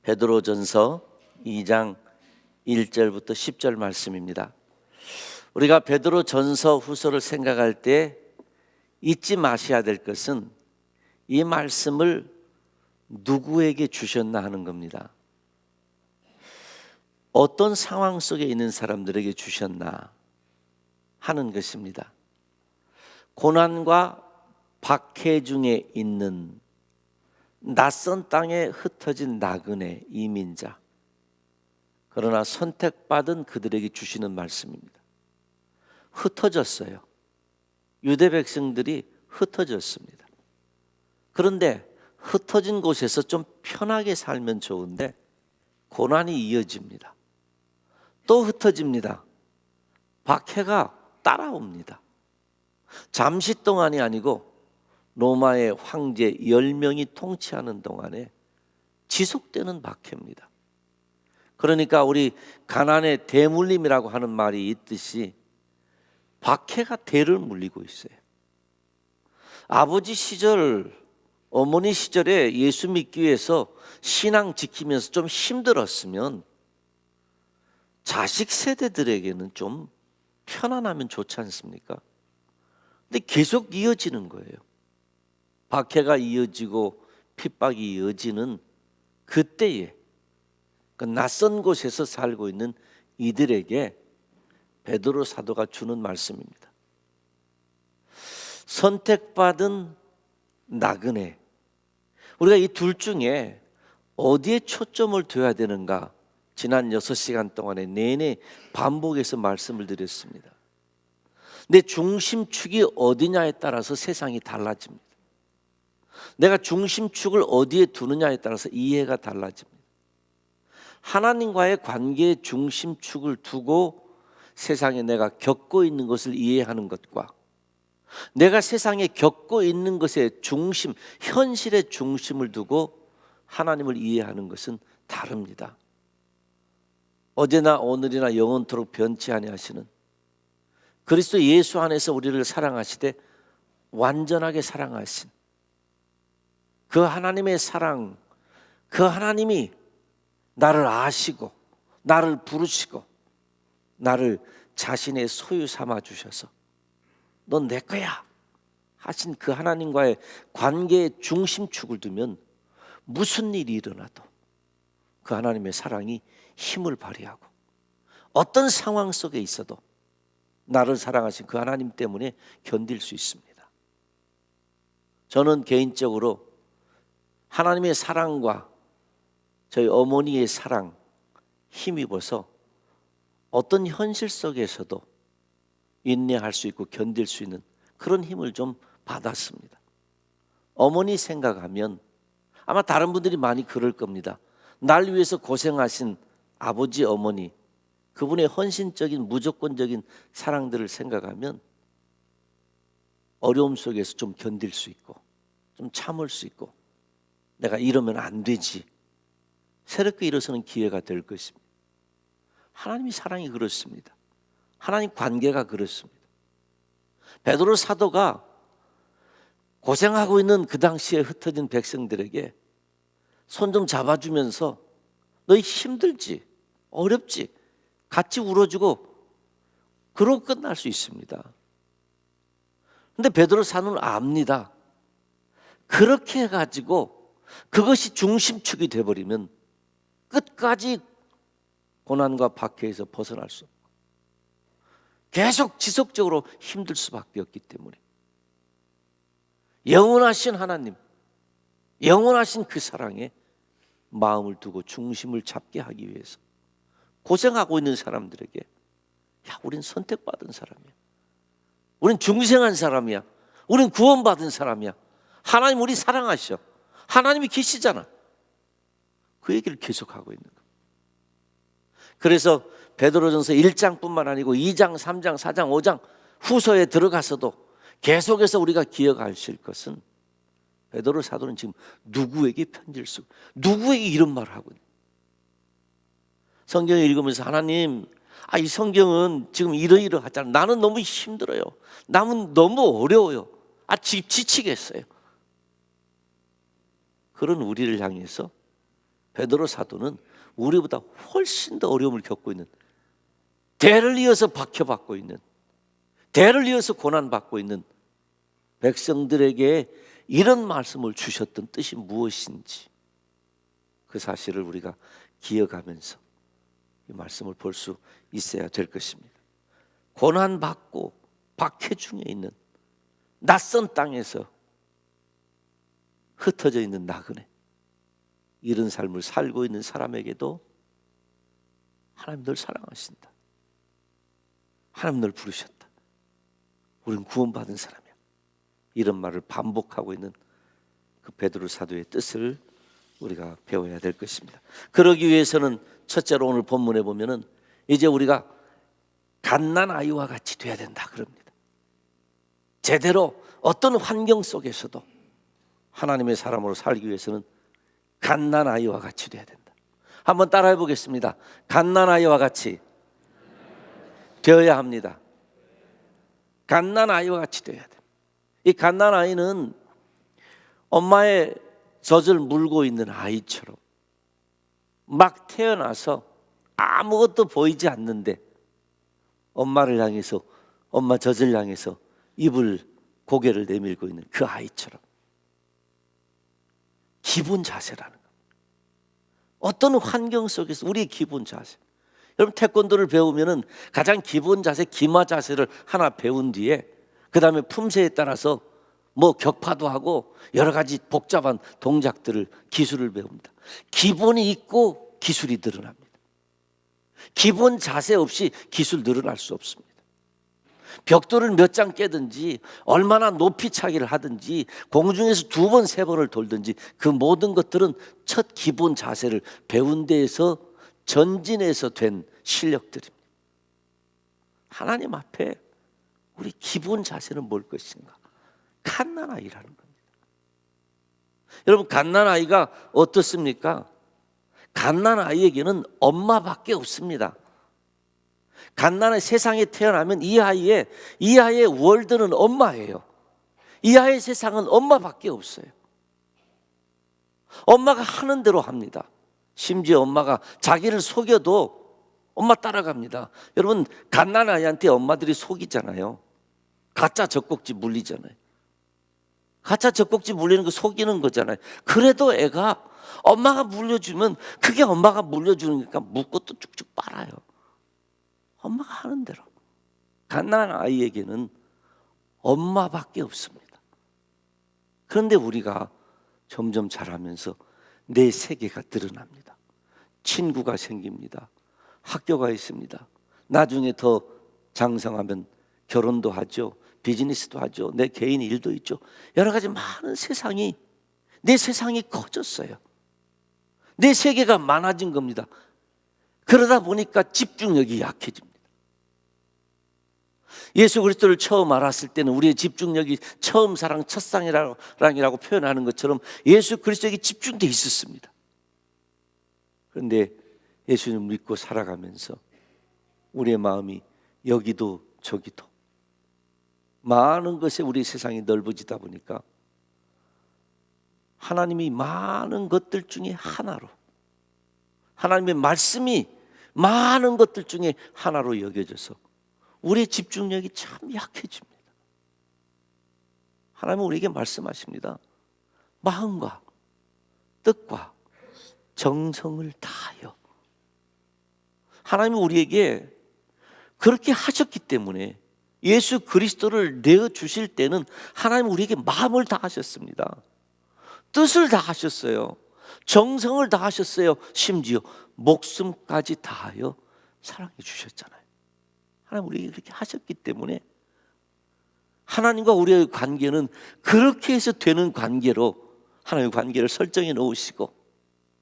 베드로전서 2장 1절부터 10절 말씀입니다. 우리가 베드로전서 후서를 생각할 때 잊지 마셔야 될 것은 이 말씀을 누구에게 주셨나 하는 겁니다. 어떤 상황 속에 있는 사람들에게 주셨나 하는 것입니다. 고난과 박해 중에 있는 낯선 땅에 흩어진 나그네 이민자, 그러나 선택받은 그들에게 주시는 말씀입니다. 흩어졌어요. 유대 백성들이 흩어졌습니다. 그런데 흩어진 곳에서 좀 편하게 살면 좋은데 고난이 이어집니다. 또 흩어집니다. 박해가 따라옵니다. 잠시 동안이 아니고 로마의 황제 10명이 통치하는 동안에 지속되는 박해입니다. 그러니까 우리 가난의 대물림이라고 하는 말이 있듯이 박해가 대를 물리고 있어요. 아버지 시절, 어머니 시절에 예수 믿기 위해서 신앙 지키면서 좀 힘들었으면 자식 세대들에게는 좀 편안하면 좋지 않습니까? 근데 계속 이어지는 거예요. 박해가 이어지고 핍박이 이어지는 그때에 그 낯선 곳에서 살고 있는 이들에게 베드로 사도가 주는 말씀입니다. 선택받은 나그네, 우리가 이 둘 중에 어디에 초점을 둬야 되는가 지난 6시간 동안에 내내 반복해서 말씀을 드렸습니다. 내 중심축이 어디냐에 따라서 세상이 달라집니다. 내가 중심축을 어디에 두느냐에 따라서 이해가 달라집니다. 하나님과의 관계의 중심축을 두고 세상에 내가 겪고 있는 것을 이해하는 것과 내가 세상에 겪고 있는 것의 중심, 현실의 중심을 두고 하나님을 이해하는 것은 다릅니다. 어제나 오늘이나 영원토록 변치 아니하시는 그리스도 예수 안에서 우리를 사랑하시되 완전하게 사랑하신 그 하나님의 사랑, 그 하나님이 나를 아시고 나를 부르시고 나를 자신의 소유 삼아 주셔서 넌 내 거야 하신 그 하나님과의 관계의 중심축을 두면 무슨 일이 일어나도 그 하나님의 사랑이 힘을 발휘하고 어떤 상황 속에 있어도 나를 사랑하신 그 하나님 때문에 견딜 수 있습니다. 저는 개인적으로 하나님의 사랑과 저희 어머니의 사랑 힘입어서 어떤 현실 속에서도 인내할 수 있고 견딜 수 있는 그런 힘을 좀 받았습니다. 어머니 생각하면 아마 다른 분들이 많이 그럴 겁니다. 날 위해서 고생하신 아버지, 어머니, 그분의 헌신적인 무조건적인 사랑들을 생각하면 어려움 속에서 좀 견딜 수 있고 좀 참을 수 있고 내가 이러면 안 되지, 새롭게 일어서는 기회가 될 것입니다. 하나님의 사랑이 그렇습니다. 하나님 관계가 그렇습니다. 베드로 사도가 고생하고 있는 그 당시에 흩어진 백성들에게 손 좀 잡아주면서 너희 힘들지, 어렵지, 같이 울어주고 그러고 끝날 수 있습니다. 그런데 베드로 사도는 압니다. 그렇게 해가지고 그것이 중심축이 돼버리면 끝까지 고난과 박해에서 벗어날 수 없고 계속 지속적으로 힘들 수밖에 없기 때문에 영원하신 하나님, 영원하신 그 사랑에 마음을 두고 중심을 잡게 하기 위해서 고생하고 있는 사람들에게 야, 우린 선택받은 사람이야, 우린 중생한 사람이야, 우린 구원받은 사람이야, 하나님 우리 사랑하셔, 하나님이 계시잖아, 그 얘기를 계속하고 있는 거예요. 그래서 베드로전서 1장뿐만 아니고 2장, 3장, 4장, 5장 후서에 들어가서도 계속해서 우리가 기억하실 것은 베드로 사도는 지금 누구에게 편지를 쓰고 누구에게 이런 말을 하고 있는, 성경을 읽으면서 하나님, 이 성경은 지금 이러이러하잖아, 나는 너무 힘들어요, 나는 너무 어려워요, 지치겠어요. 그런 우리를 향해서 베드로 사도는 우리보다 훨씬 더 어려움을 겪고 있는, 대를 이어서 박혀받고 있는, 대를 이어서 고난받고 있는 백성들에게 이런 말씀을 주셨던 뜻이 무엇인지 그 사실을 우리가 기억하면서 이 말씀을 볼 수 있어야 될 것입니다. 고난받고 박해 중에 있는 낯선 땅에서 흩어져 있는 나그네, 이런 삶을 살고 있는 사람에게도 하나님 널 사랑하신다, 하나님 널 부르셨다, 우리는 구원받은 사람이야, 이런 말을 반복하고 있는 그 베드로 사도의 뜻을 우리가 배워야 될 것입니다. 그러기 위해서는 첫째로 오늘 본문에 보면은 이제 우리가 갓난아이와 같이 돼야 된다 그럽니다. 제대로 어떤 환경 속에서도 하나님의 사람으로 살기 위해서는 갓난아이와 같이 돼야 된다. 한번 따라해 보겠습니다. 갓난아이와 같이 되어야 합니다. 갓난아이와 같이 되어야 됩니다. 이 갓난아이는 엄마의 젖을 물고 있는 아이처럼 막 태어나서 아무것도 보이지 않는데 엄마를 향해서, 엄마 젖을 향해서 고개를 내밀고 있는 그 아이처럼 기본 자세라는 겁니다. 어떤 환경 속에서 우리의 기본 자세, 여러분 태권도를 배우면은 가장 기본 자세, 기마 자세를 하나 배운 뒤에 그 다음에 품새에 따라서 뭐 격파도 하고 여러 가지 복잡한 동작들을, 기술을 배웁니다. 기본이 있고 기술이 늘어납니다. 기본 자세 없이 기술 늘어날 수 없습니다. 벽돌을 몇 장 깨든지 얼마나 높이 차기를 하든지 공중에서 2번, 3번을 돌든지 그 모든 것들은 첫 기본 자세를 배운 데에서 전진해서 된 실력들입니다. 하나님 앞에 우리 기본 자세는 뭘 것인가? 갓난아이라는 겁니다. 여러분 갓난아이가 어떻습니까? 갓난아이에게는 엄마밖에 없습니다. 갓난아이 세상에 태어나면 이 아이의 월드는 엄마예요. 이 아이의 세상은 엄마밖에 없어요. 엄마가 하는 대로 합니다. 심지어 엄마가 자기를 속여도 엄마 따라갑니다. 여러분 갓난아이한테 엄마들이 속이잖아요. 가짜 젖꼭지 물리잖아요. 가짜 젖꼭지 물리는 거 속이는 거잖아요. 그래도 애가 엄마가 물려주면 그게 엄마가 물려주니까 묻고 또 쭉쭉 빨아요. 엄마가 하는 대로. 갓난아이에게는 엄마밖에 없습니다. 그런데 우리가 점점 자라면서 내 세계가 드러납니다. 친구가 생깁니다. 학교가 있습니다. 나중에 더 장성하면 결혼도 하죠. 비즈니스도 하죠. 내 개인 일도 있죠. 여러 가지 많은 세상이, 내 세상이 커졌어요. 내 세계가 많아진 겁니다. 그러다 보니까 집중력이 약해집니다. 예수 그리스도를 처음 알았을 때는 우리의 집중력이 처음 사랑, 첫사랑이라고 표현하는 것처럼 예수 그리스도에게 집중돼 있었습니다. 그런데 예수님 믿고 살아가면서 우리의 마음이 여기도 저기도 많은 것에 우리 세상이 넓어지다 보니까 하나님이 많은 것들 중에 하나로, 하나님의 말씀이 많은 것들 중에 하나로 여겨져서 우리의 집중력이 참 약해집니다. 하나님은 우리에게 말씀하십니다. 마음과 뜻과 정성을 다하여. 하나님은 우리에게 그렇게 하셨기 때문에 예수 그리스도를 내어주실 때는 하나님은 우리에게 마음을 다하셨습니다. 뜻을 다하셨어요. 정성을 다하셨어요. 심지어 목숨까지 다하여 사랑해 주셨잖아요. 하나님 우리에게 그렇게 하셨기 때문에 하나님과 우리의 관계는 그렇게 해서 되는 관계로 하나님의 관계를 설정해 놓으시고,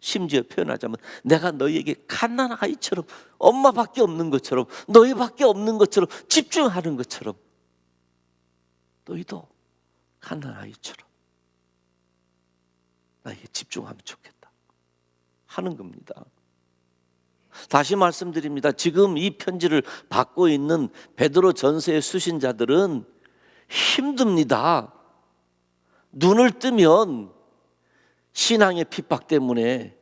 심지어 표현하자면 내가 너희에게 갓난아이처럼, 엄마밖에 없는 것처럼, 너희밖에 없는 것처럼 집중하는 것처럼 너희도 갓난아이처럼 나에게 집중하면 좋겠다 하는 겁니다. 다시 말씀드립니다. 지금 이 편지를 받고 있는 베드로 전서의 수신자들은 힘듭니다. 눈을 뜨면 신앙의 핍박 때문에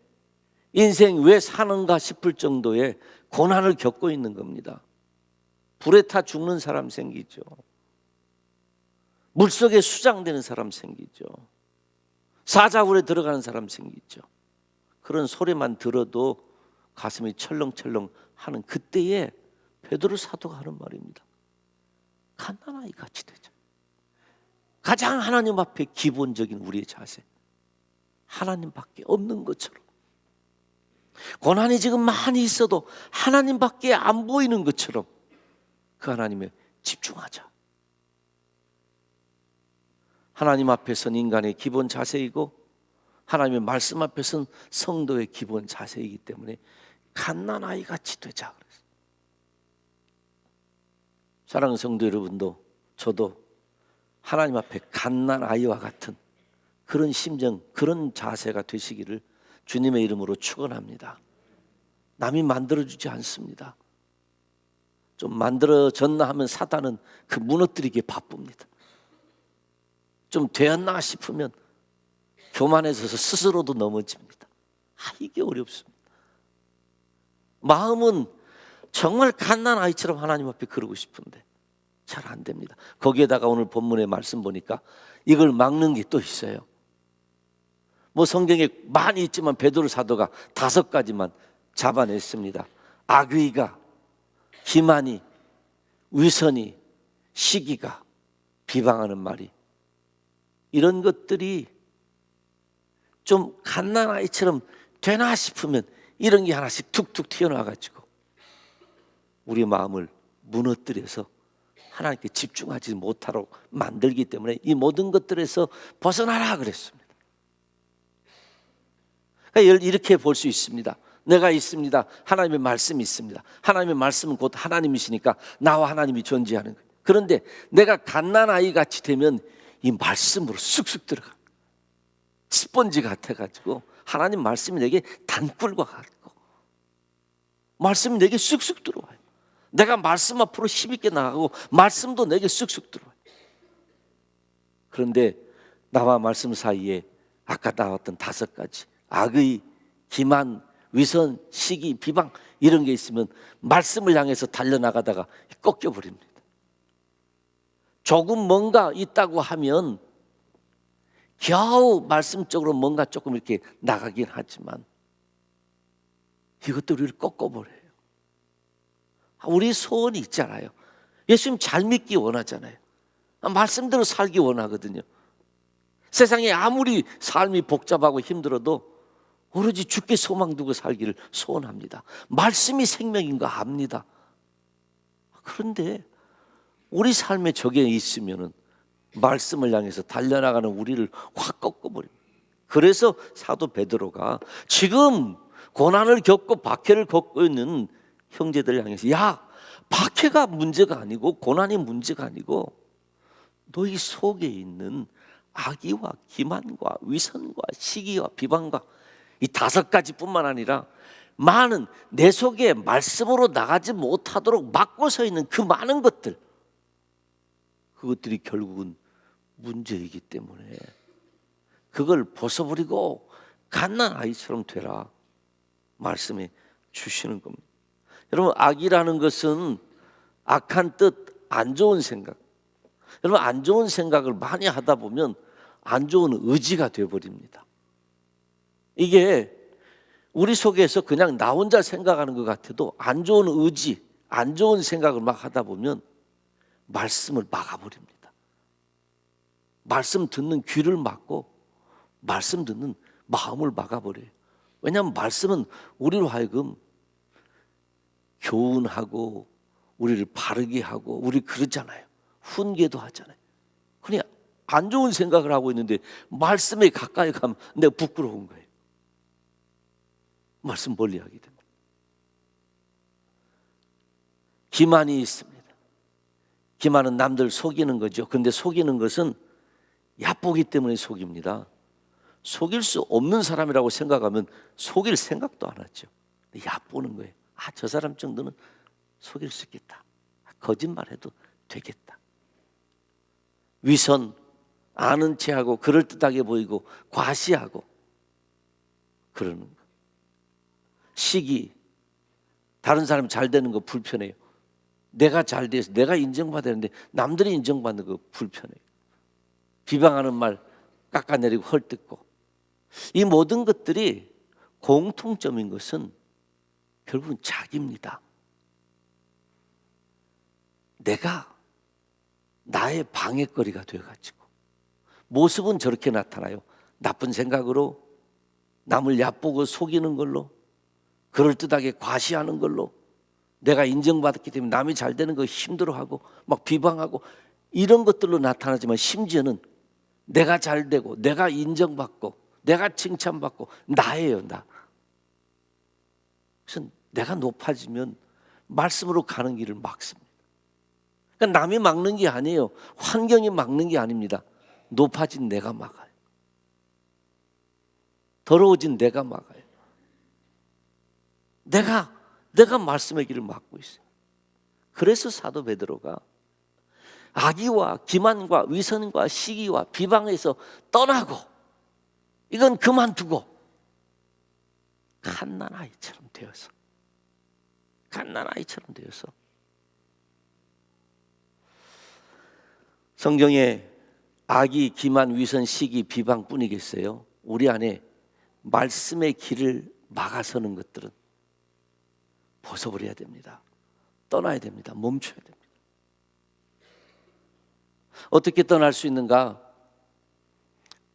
인생 왜 사는가 싶을 정도의 고난을 겪고 있는 겁니다. 불에 타 죽는 사람 생기죠. 물속에 수장되는 사람 생기죠. 사자굴에 들어가는 사람 생기죠. 그런 소리만 들어도 가슴이 철렁철렁 하는 그때에 베드로 사도가 하는 말입니다. 갓난아이 같이 되자. 가장 하나님 앞에 기본적인 우리의 자세, 하나님밖에 없는 것처럼, 고난이 지금 많이 있어도 하나님밖에 안 보이는 것처럼 그 하나님에 집중하자. 하나님 앞에서는 인간의 기본 자세이고 하나님의 말씀 앞에서는 성도의 기본 자세이기 때문에 갓난아이 같이 되자. 사랑하는 성도 여러분도 저도 하나님 앞에 갓난아이와 같은 그런 심정, 그런 자세가 되시기를 주님의 이름으로 축원합니다. 남이 만들어주지 않습니다. 좀 만들어졌나 하면 사단은 그 무너뜨리기에 바쁩니다. 좀 되었나 싶으면 교만해져서 스스로도 넘어집니다. 이게 어렵습니다. 마음은 정말 갓난아이처럼 하나님 앞에 그러고 싶은데 잘 안 됩니다. 거기에다가 오늘 본문의 말씀 보니까 이걸 막는 게 또 있어요. 뭐 성경에 많이 있지만 베드로 사도가 5가지만 잡아냈습니다. 악의가, 기만이, 위선이, 시기가, 비방하는 말이, 이런 것들이 좀 갓난아이처럼 되나 싶으면 이런 게 하나씩 툭툭 튀어나와가지고 우리 마음을 무너뜨려서 하나님께 집중하지 못하도록 만들기 때문에 이 모든 것들에서 벗어나라 그랬습니다. 그러니까 이렇게 볼 수 있습니다. 내가 있습니다. 하나님의 말씀이 있습니다. 하나님의 말씀은 곧 하나님이시니까 나와 하나님이 존재하는 거예요. 그런데 내가 갓난아이 같이 되면 이 말씀으로 쑥쑥 들어가. 스펀지 같아가지고 하나님 말씀이 내게 단꿀과 같고 말씀이 내게 쑥쑥 들어와요. 내가 말씀 앞으로 힘있게 나가고 말씀도 내게 쑥쑥 들어와요. 그런데 나와 말씀 사이에 아까 나왔던 5가지 악의, 기만, 위선, 시기, 비방 이런 게 있으면 말씀을 향해서 달려나가다가 꺾여버립니다. 조금 뭔가 있다고 하면 겨우 말씀적으로 뭔가 조금 이렇게 나가긴 하지만 이것도 우리를 꺾어버려요. 우리 소원이 있잖아요. 예수님 잘 믿기 원하잖아요. 말씀대로 살기 원하거든요. 세상에 아무리 삶이 복잡하고 힘들어도 오로지 주께 소망 두고 살기를 소원합니다. 말씀이 생명인 거 압니다. 그런데 우리 삶에 저게 있으면은 말씀을 향해서 달려나가는 우리를 확 꺾어버립니다. 그래서 사도 베드로가 지금 고난을 겪고 박해를 겪고 있는 형제들을 향해서 야, 박해가 문제가 아니고 고난이 문제가 아니고 너희 속에 있는 악의와 기만과 위선과 시기와 비방과 이 5가지뿐만 아니라 많은 내 속에 말씀으로 나가지 못하도록 막고 서 있는 그 많은 것들, 그것들이 결국은 문제이기 때문에 그걸 벗어버리고 갓난아이처럼 되라 말씀해 주시는 겁니다. 여러분, 악이라는 것은 악한 뜻, 안 좋은 생각. 여러분, 안 좋은 생각을 많이 하다 보면 안 좋은 의지가 되어버립니다. 이게 우리 속에서 그냥 나 혼자 생각하는 것 같아도 안 좋은 의지, 안 좋은 생각을 막 하다 보면 말씀을 막아버립니다. 말씀 듣는 귀를 막고 말씀 듣는 마음을 막아버려요. 왜냐하면 말씀은 우리로 하여금 교훈하고 우리를 바르게 하고 우리 그러잖아요. 훈계도 하잖아요. 그냥 안 좋은 생각을 하고 있는데 말씀에 가까이 가면 내가 부끄러운 거예요. 말씀 멀리하게 됩니다. 기만이 있습니다. 기만은 남들 속이는 거죠. 그런데 속이는 것은 얕보기 때문에 속입니다. 속일 수 없는 사람이라고 생각하면 속일 생각도 안 하죠. 얕보는 거예요. 저 사람 정도는 속일 수 있겠다. 거짓말해도 되겠다. 위선, 아는 체하고 그럴듯하게 보이고 과시하고 그러는 거. 시기, 다른 사람이 잘 되는 거 불편해요. 내가 잘 돼서 내가 인정받아야 되는데 남들이 인정받는 거 불편해요. 비방하는 말 깎아내리고 헐뜯고. 이 모든 것들이 공통점인 것은 결국은 자기입니다. 내가 나의 방해거리가 되어가지고 모습은 저렇게 나타나요. 나쁜 생각으로, 남을 얕보고 속이는 걸로, 그럴듯하게 과시하는 걸로, 내가 인정받았기 때문에 남이 잘 되는 거 힘들어하고 막 비방하고 이런 것들로 나타나지만 심지어는 내가 잘 되고 내가 인정받고 내가 칭찬받고 나예요, 나. 그래서 내가 높아지면 말씀으로 가는 길을 막습니다. 그러니까 남이 막는 게 아니에요. 환경이 막는 게 아닙니다. 높아진 내가 막아요. 더러워진 내가 막아요. 내가 말씀의 길을 막고 있어요. 그래서 사도 베드로가 악의와 기만과 위선과 시기와 비방에서 떠나고 이건 그만두고 갓난아이처럼 되어서 성경에 악의, 기만, 위선, 시기, 비방뿐이겠어요? 우리 안에 말씀의 길을 막아서는 것들은 벗어버려야 됩니다. 떠나야 됩니다. 멈춰야 됩니다. 어떻게 떠날 수 있는가?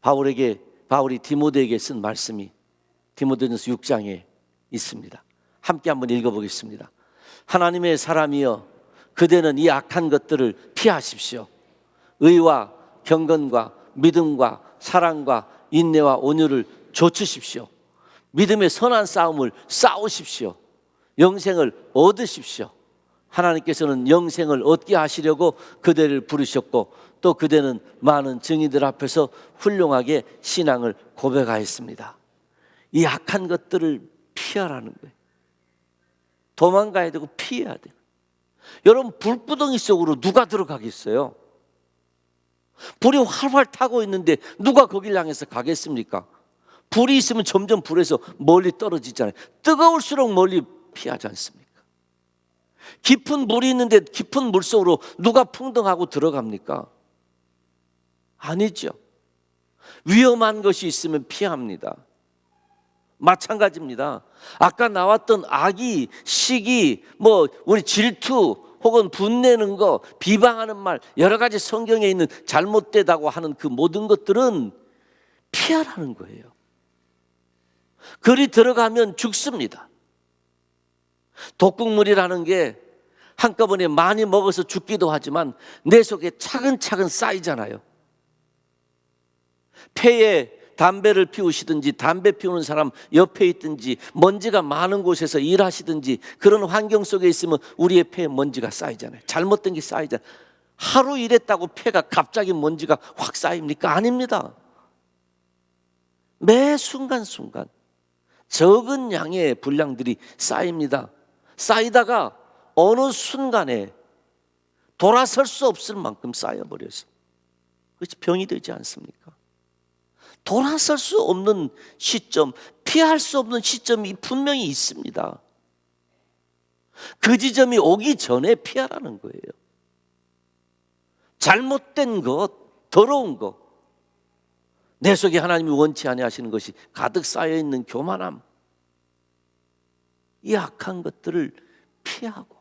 바울이 디모데에게 쓴 말씀이 디모데전서 6장에 있습니다. 함께 한번 읽어보겠습니다. 하나님의 사람이여, 그대는 이 악한 것들을 피하십시오. 의와 경건과 믿음과 사랑과 인내와 온유를 좇으십시오. 믿음의 선한 싸움을 싸우십시오. 영생을 얻으십시오. 하나님께서는 영생을 얻게 하시려고 그대를 부르셨고 또 그대는 많은 증인들 앞에서 훌륭하게 신앙을 고백하였습니다. 이 악한 것들을 피하라는 거예요. 도망가야 되고 피해야 돼요. 여러분, 불구덩이 속으로 누가 들어가겠어요? 불이 활활 타고 있는데 누가 거길 향해서 가겠습니까? 불이 있으면 점점 불에서 멀리 떨어지잖아요. 뜨거울수록 멀리 피하지 않습니까? 깊은 물이 있는데 깊은 물속으로 누가 풍덩하고 들어갑니까? 아니죠. 위험한 것이 있으면 피합니다. 마찬가지입니다. 아까 나왔던 악의, 시기, 우리 질투 혹은 분내는 거, 비방하는 말, 여러 가지 성경에 있는 잘못되다고 하는 그 모든 것들은 피하라는 거예요. 그리 들어가면 죽습니다. 독극물이라는 게 한꺼번에 많이 먹어서 죽기도 하지만 내 속에 차근차근 쌓이잖아요. 폐에 담배를 피우시든지 담배 피우는 사람 옆에 있든지 먼지가 많은 곳에서 일하시든지 그런 환경 속에 있으면 우리의 폐에 먼지가 쌓이잖아요. 잘못된 게 쌓이잖아요. 하루 일했다고 폐가 갑자기 먼지가 확 쌓입니까? 아닙니다. 매 순간순간 적은 양의 분량들이 쌓입니다. 쌓이다가 어느 순간에 돌아설 수 없을 만큼 쌓여버려서 그것이 병이 되지 않습니까? 돌아설 수 없는 시점, 피할 수 없는 시점이 분명히 있습니다. 그 지점이 오기 전에 피하라는 거예요. 잘못된 것, 더러운 것, 내 속에 하나님이 원치 아니하시는 것이 가득 쌓여있는 교만함, 이 악한 것들을 피하고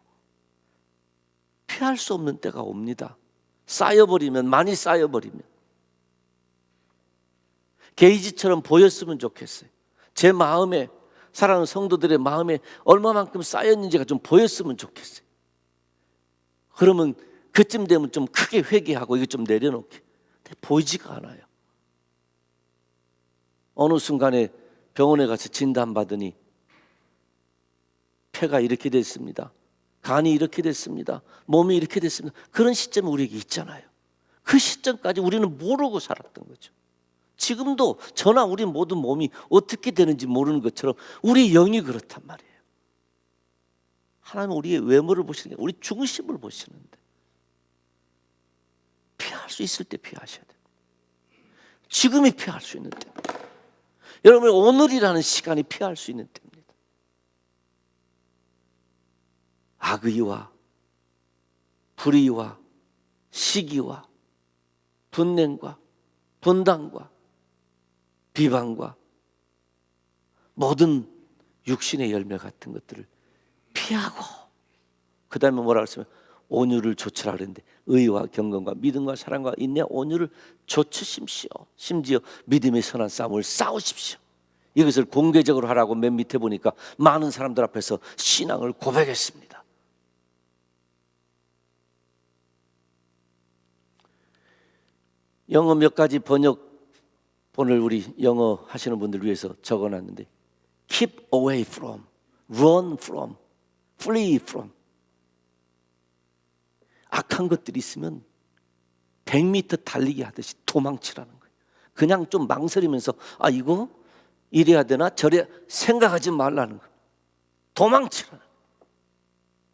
피할 수 없는 때가 옵니다. 쌓여버리면, 많이 쌓여버리면 게이지처럼 보였으면 좋겠어요. 제 마음에, 사랑하는 성도들의 마음에 얼마만큼 쌓였는지가 좀 보였으면 좋겠어요. 그러면 그쯤 되면 좀 크게 회개하고 이거 좀 내려놓게. 근데 보이지가 않아요. 어느 순간에 병원에 가서 진단받으니 폐가 이렇게 됐습니다. 간이 이렇게 됐습니다. 몸이 이렇게 됐습니다. 그런 시점이 우리에게 있잖아요. 그 시점까지 우리는 모르고 살았던 거죠. 지금도 저나 우리 모든 몸이 어떻게 되는지 모르는 것처럼 우리 영이 그렇단 말이에요. 하나님은 우리의 외모를 보시는 게 우리 중심을 보시는데 피할 수 있을 때 피하셔야 돼요. 지금이 피할 수 있는 때. 여러분, 오늘이라는 시간이 피할 수 있는 때입니다. 악의와 불의와 시기와 분냉과 분당과 비방과 모든 육신의 열매 같은 것들을 피하고, 그 다음에 뭐라 그랬으면 온유를 조치라 그랬는데, 의와 경건과 믿음과 사랑과 인내 온유를 조치십시오. 심지어 믿음의 선한 싸움을 싸우십시오. 이것을 공개적으로 하라고 맨 밑에 보니까 많은 사람들 앞에서 신앙을 고백했습니다. 영어 몇 가지 번역본을 우리 영어 하시는 분들 위해서 적어놨는데, keep away from, run from, flee from. 악한 것들이 있으면 100m 달리기 하듯이 도망치라는 거예요. 그냥 좀 망설이면서 이거 이래야 되나 저래 생각하지 말라는 거예요. 도망치라는 거예요.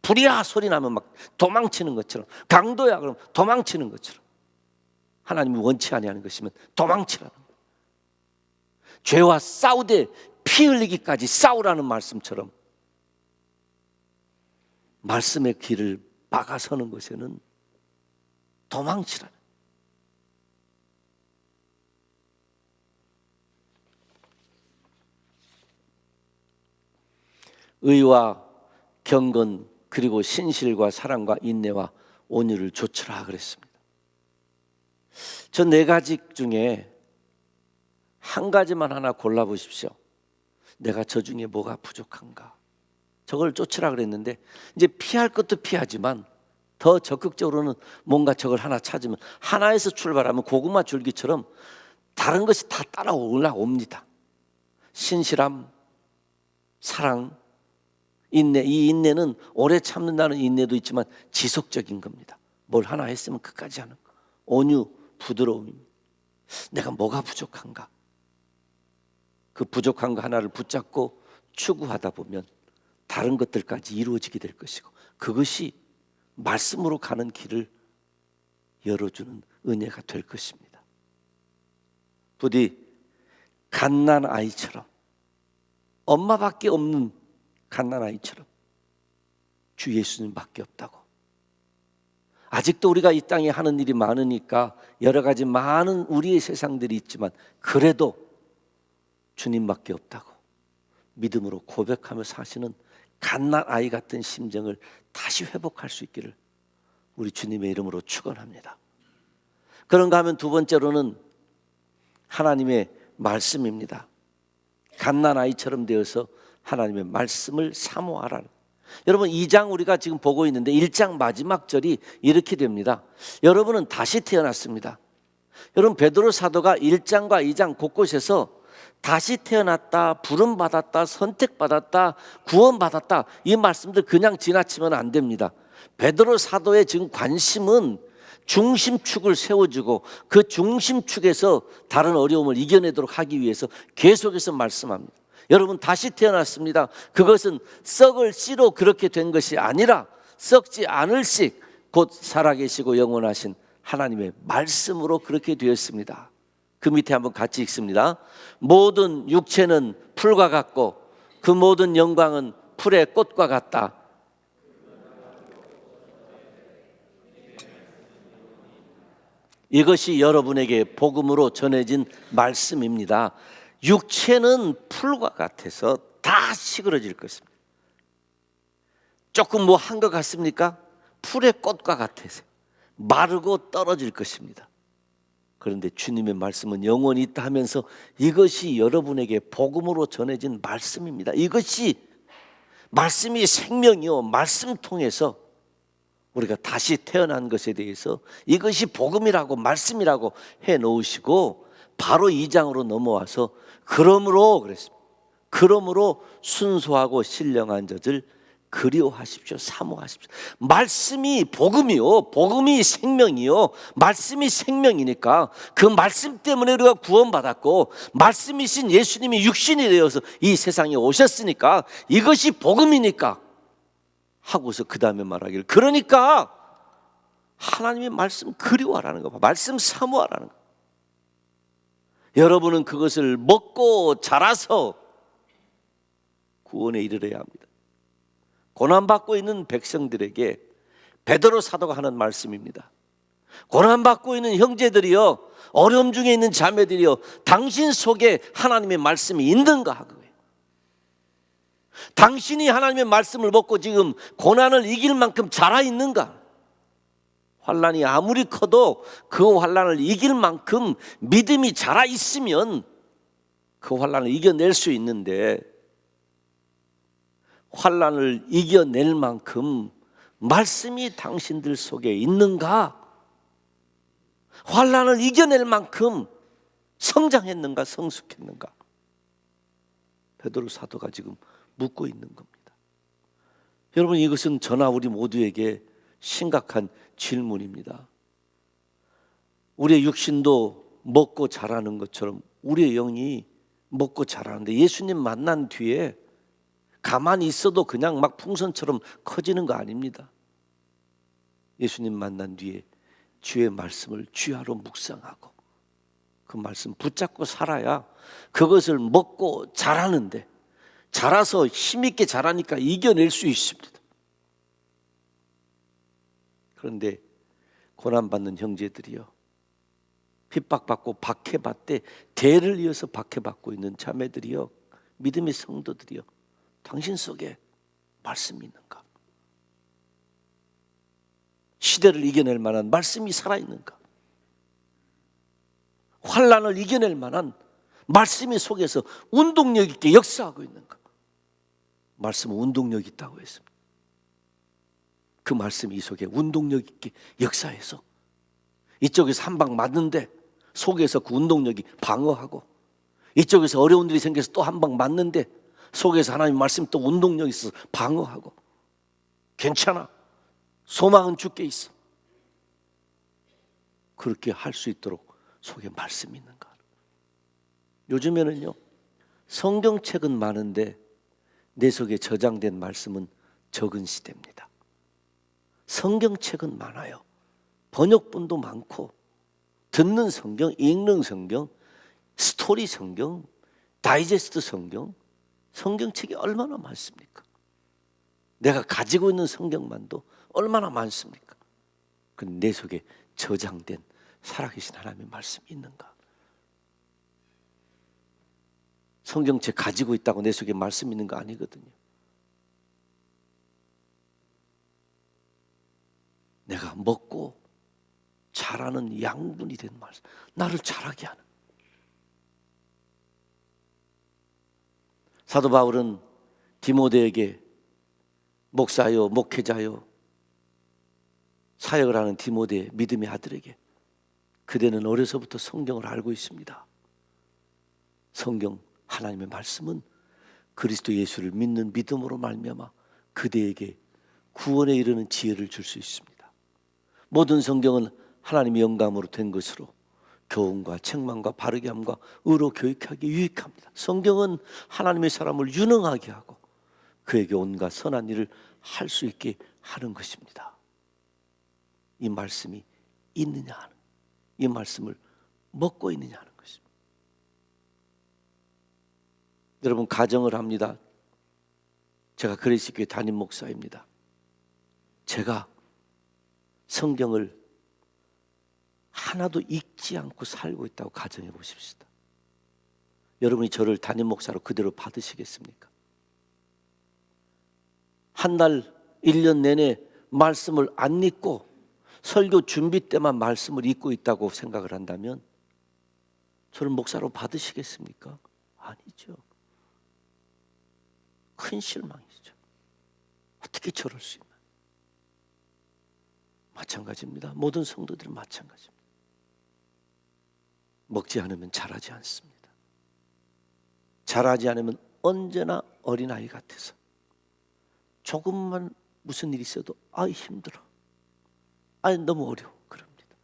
불이야 소리 나면 막 도망치는 것처럼, 강도야 그럼 도망치는 것처럼, 하나님이 원치 아니하는 것이면 도망치라는 거예요. 죄와 싸우되 피 흘리기까지 싸우라는 말씀처럼 말씀의 길을 막아서는 것에는 도망치라는 거예요. 의와 경건 그리고 신실과 사랑과 인내와 온유를 조치라 그랬습니다. 저 4가지 중에 한 가지만 하나 골라보십시오. 내가 저 중에 뭐가 부족한가? 저걸 쫓으라 그랬는데, 이제 피할 것도 피하지만 더 적극적으로는 뭔가 저걸 하나 찾으면, 하나에서 출발하면 고구마 줄기처럼 다른 것이 다 따라 올라옵니다. 신실함, 사랑, 인내. 이 인내는 오래 참는다는 인내도 있지만 지속적인 겁니다. 뭘 하나 했으면 끝까지 하는 거. 온유, 부드러움입니다. 내가 뭐가 부족한가? 그 부족한 거 하나를 붙잡고 추구하다 보면 다른 것들까지 이루어지게 될 것이고, 그것이 말씀으로 가는 길을 열어주는 은혜가 될 것입니다. 부디 갓난아이처럼, 엄마밖에 없는 갓난아이처럼 주 예수님밖에 없다고, 아직도 우리가 이 땅에 하는 일이 많으니까 여러 가지 많은 우리의 세상들이 있지만 그래도 주님밖에 없다고 믿음으로 고백하며 사시는 갓난아이 같은 심정을 다시 회복할 수 있기를 우리 주님의 이름으로 축원합니다. 그런가 하면 두 번째로는 하나님의 말씀입니다. 갓난아이처럼 되어서 하나님의 말씀을 사모하라는. 여러분, 2장 우리가 지금 보고 있는데 1장 마지막 절이 이렇게 됩니다. 여러분은 다시 태어났습니다. 여러분, 베드로 사도가 1장과 2장 곳곳에서 다시 태어났다, 부름받았다, 선택받았다, 구원받았다, 이 말씀들 그냥 지나치면 안 됩니다. 베드로 사도의 지금 관심은 중심축을 세워주고 그 중심축에서 다른 어려움을 이겨내도록 하기 위해서 계속해서 말씀합니다. 여러분, 다시 태어났습니다. 그것은 썩을 씨로 그렇게 된 것이 아니라 썩지 않을 씨, 곧 살아계시고 영원하신 하나님의 말씀으로 그렇게 되었습니다. 그 밑에 한번 같이 읽습니다. 모든 육체는 풀과 같고 그 모든 영광은 풀의 꽃과 같다. 이것이 여러분에게 복음으로 전해진 말씀입니다. 육체는 풀과 같아서 다 시그러질 것입니다. 조금 뭐 한 것 같습니까? 풀의 꽃과 같아서 마르고 떨어질 것입니다. 그런데 주님의 말씀은 영원히 있다 하면서 이것이 여러분에게 복음으로 전해진 말씀입니다. 이것이 말씀이 생명이요, 말씀 통해서 우리가 다시 태어난 것에 대해서 이것이 복음이라고 말씀이라고 해놓으시고 바로 2장으로 넘어와서 그러므로 그랬습니다. 그러므로 순수하고 신령한 젖을 그리워하십시오. 사모하십시오. 말씀이 복음이요, 복음이 생명이요, 말씀이 생명이니까 그 말씀 때문에 우리가 구원받았고 말씀이신 예수님이 육신이 되어서 이 세상에 오셨으니까 이것이 복음이니까 하고서 그 다음에 말하기를, 그러니까 하나님의 말씀 그리워하라는 거, 말씀 사모하라는 거. 여러분은 그것을 먹고 자라서 구원에 이르러야 합니다. 고난받고 있는 백성들에게 베드로 사도가 하는 말씀입니다. 고난받고 있는 형제들이여, 어려움 중에 있는 자매들이여, 당신 속에 하나님의 말씀이 있는가 하고요. 당신이 하나님의 말씀을 먹고 지금 고난을 이길 만큼 자라 있는가? 환난이 아무리 커도 그 환난을 이길 만큼 믿음이 자라 있으면 그 환난을 이겨낼 수 있는데, 환난을 이겨낼 만큼 말씀이 당신들 속에 있는가? 환난을 이겨낼 만큼 성장했는가, 성숙했는가? 베드로 사도가 지금 묻고 있는 겁니다. 여러분, 이것은 저나 우리 모두에게 심각한 질문입니다. 우리의 육신도 먹고 자라는 것처럼 우리의 영이 먹고 자라는데, 예수님 만난 뒤에 가만히 있어도 그냥 막 풍선처럼 커지는 거 아닙니다. 예수님 만난 뒤에 주의 말씀을 주야로 묵상하고 그 말씀 붙잡고 살아야 그것을 먹고 자라는데, 자라서 힘있게 자라니까 이겨낼 수 있습니다. 그런데 고난받는 형제들이요, 핍박받고 박해받되 대를 이어서 박해받고 있는 자매들이요, 믿음의 성도들이요, 당신 속에 말씀이 있는가? 시대를 이겨낼 만한 말씀이 살아있는가? 환난을 이겨낼 만한 말씀이 속에서 운동력 있게 역사하고 있는가? 말씀은 운동력 있다고 했습니다. 그 말씀이 이 속에 운동력 있게 역사해서 이쪽에서 한 방 맞는데 속에서 그 운동력이 방어하고, 이쪽에서 어려운 일이 생겨서 또 한 방 맞는데 속에서 하나님의 말씀이 또 운동력이 있어서 방어하고, 괜찮아, 소망은 주께 있어, 그렇게 할 수 있도록 속에 말씀이 있는가? 요즘에는요, 성경책은 많은데 내 속에 저장된 말씀은 적은 시대입니다. 성경책은 많아요. 번역본도 많고, 듣는 성경, 읽는 성경, 스토리 성경, 다이제스트 성경, 성경책이 얼마나 많습니까? 내가 가지고 있는 성경만도 얼마나 많습니까? 근데 내 속에 저장된 살아계신 하나님의 말씀이 있는가? 성경책 가지고 있다고 내 속에 말씀 있는 거 아니거든요. 내가 먹고 자라는 양분이 된 말씀, 나를 자라게 하는. 사도 바울은 디모데에게, 목사요, 목회자요, 사역을 하는 디모데 믿음의 아들에게, 그대는 어려서부터 성경을 알고 있습니다. 성경, 하나님의 말씀은 그리스도 예수를 믿는 믿음으로 말미암아 그대에게 구원에 이르는 지혜를 줄 수 있습니다. 모든 성경은 하나님의 영감으로 된 것으로 교훈과 책망과 바르게 함과 의로 교육하기에 유익합니다. 성경은 하나님의 사람을 유능하게 하고 그에게 온갖 선한 일을 할 수 있게 하는 것입니다. 이 말씀이 있느냐 하는, 이 말씀을 먹고 있느냐 하는 것입니다. 여러분, 가정을 합니다. 제가 그리스도교회 담임 목사입니다. 제가 성경을 하나도 읽지 않고 살고 있다고 가정해 보십시다. 여러분이 저를 담임 목사로 그대로 받으시겠습니까? 한 달, 1년 내내 말씀을 안 읽고 설교 준비 때만 말씀을 읽고 있다고 생각을 한다면 저를 목사로 받으시겠습니까? 아니죠. 큰 실망이죠. 어떻게 저럴 수 있나? 마찬가지입니다. 모든 성도들은 마찬가지입니다. 먹지 않으면 자라지 않습니다. 자라지 않으면 언제나 어린아이 같아서 조금만 무슨 일이 있어도 힘들어, 너무 어려워, 그럽니다.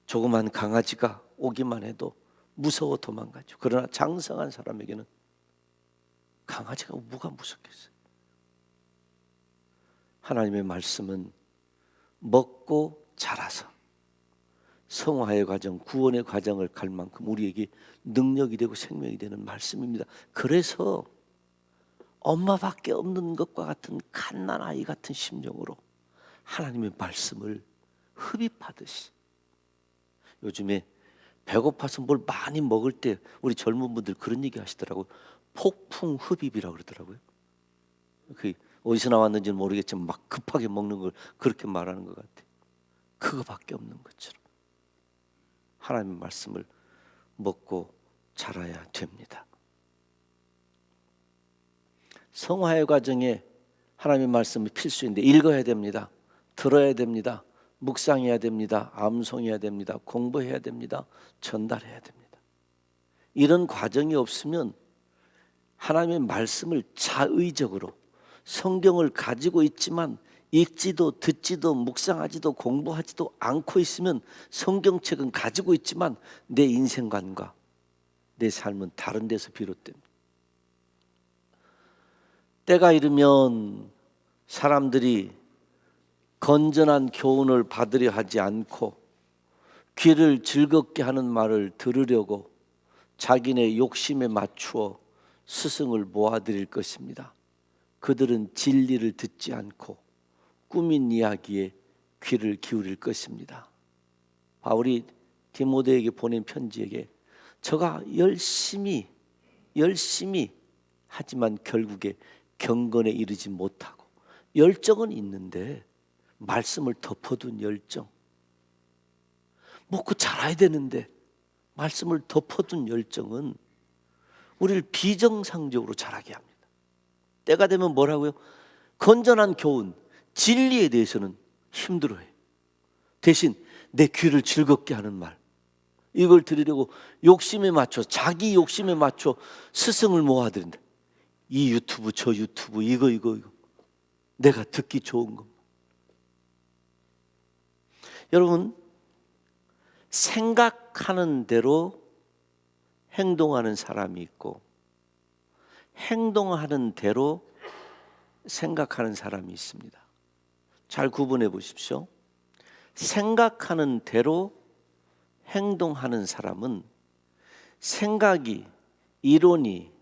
조그만 강아지가 오기만 해도 무서워 도망가죠. 그러나 장성한 사람에게는 강아지가 뭐가 무섭겠어요? 하나님의 말씀은 먹고 자라서 성화의 과정, 구원의 과정을 갈 만큼 우리에게 능력이 되고 생명이 되는 말씀입니다. 그래서 엄마밖에 없는 것과 같은 갓난아이 같은 심정으로 하나님의 말씀을 흡입하듯이, 요즘에 배고파서 뭘 많이 먹을 때 우리 젊은 분들 그런 얘기 하시더라고요. 폭풍 흡입이라고 그러더라고요. 그 어디서 나왔는지는 모르겠지만 막 급하게 먹는 걸 그렇게 말하는 것 같아요. 그거밖에 없는 것처럼 하나님의 말씀을 먹고 자라야 됩니다. 성화의 과정에 하나님의 말씀이 필수인데 읽어야 됩니다. 들어야 됩니다. 묵상해야 됩니다. 암송해야 됩니다. 공부해야 됩니다. 전달해야 됩니다. 이런 과정이 없으면 하나님의 말씀을 자의적으로 성경을 가지고 있지만 읽지도 듣지도 묵상하지도 공부하지도 않고 있으면 성경책은 가지고 있지만 내 인생관과 내 삶은 다른 데서 비롯됩니다. 때가 이르면 사람들이 건전한 교훈을 받으려 하지 않고 귀를 즐겁게 하는 말을 들으려고 자기네 욕심에 맞추어 스승을 모아들일 것입니다. 그들은 진리를 듣지 않고 꾸민 이야기에 귀를 기울일 것입니다. 바울이 디모데에게 보낸 편지에게 저가 열심히 하지만 결국에 경건에 이르지 못하고, 열정은 있는데 말씀을 덮어둔 열정, 먹고 자라야 되는데 말씀을 덮어둔 열정은 우리를 비정상적으로 자라게 합니다. 때가 되면 뭐라고요? 건전한 교훈, 진리에 대해서는 힘들어해요. 대신 내 귀를 즐겁게 하는 말, 이걸 들으려고 욕심에 맞춰, 자기 욕심에 맞춰 스승을 모아들인다. 이 유튜브 저 유튜브 이거 내가 듣기 좋은 것. 여러분, 생각하는 대로 행동하는 사람이 있고 행동하는 대로 생각하는 사람이 있습니다. 잘 구분해 보십시오. 생각하는 대로 행동하는 사람은 생각이, 이론이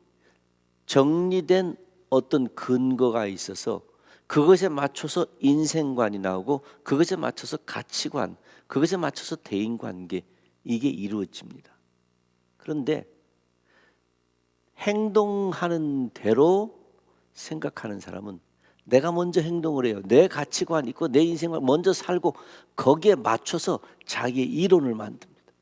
정리된 어떤 근거가 있어서 그것에 맞춰서 인생관이 나오고 그것에 맞춰서 가치관, 그것에 맞춰서 대인관계, 이게 이루어집니다. 그런데 행동하는 대로 생각하는 사람은 내가 먼저 행동을 해요. 내 가치관 있고 내 인생관 먼저 살고 거기에 맞춰서 자기의 이론을 만듭니다.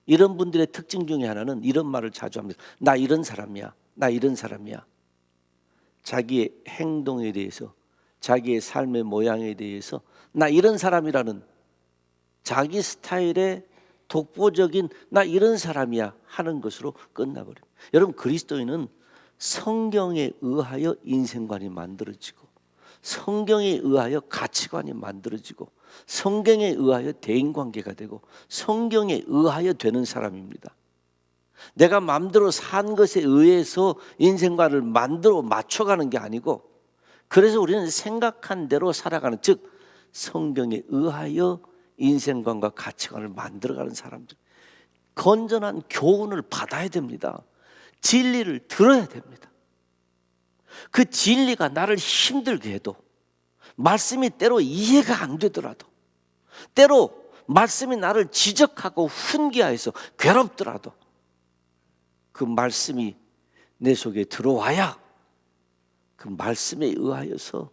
이런 분들의 특징 중에 하나는 이런 말을 자주 합니다. 나 이런 사람이야. 나 이런 사람이야. 자기의 행동에 대해서, 자기의 삶의 모양에 대해서 나 이런 사람이라는 자기 스타일의 독보적인 나 이런 사람이야 하는 것으로 끝나버립니다. 여러분, 그리스도인은 성경에 의하여 인생관이 만들어지고 성경에 의하여 가치관이 만들어지고 성경에 의하여 대인관계가 되고 성경에 의하여 되는 사람입니다. 내가 마음대로 산 것에 의해서 인생관을 만들어 맞춰가는 게 아니고, 그래서 우리는 생각한 대로 살아가는, 즉 성경에 의하여 인생관과 가치관을 만들어가는 사람들, 건전한 교훈을 받아야 됩니다. 진리를 들어야 됩니다. 그 진리가 나를 힘들게 해도, 말씀이 때로 이해가 안 되더라도, 때로 말씀이 나를 지적하고 훈계하여서 괴롭더라도 그 말씀이 내 속에 들어와야 그 말씀에 의하여서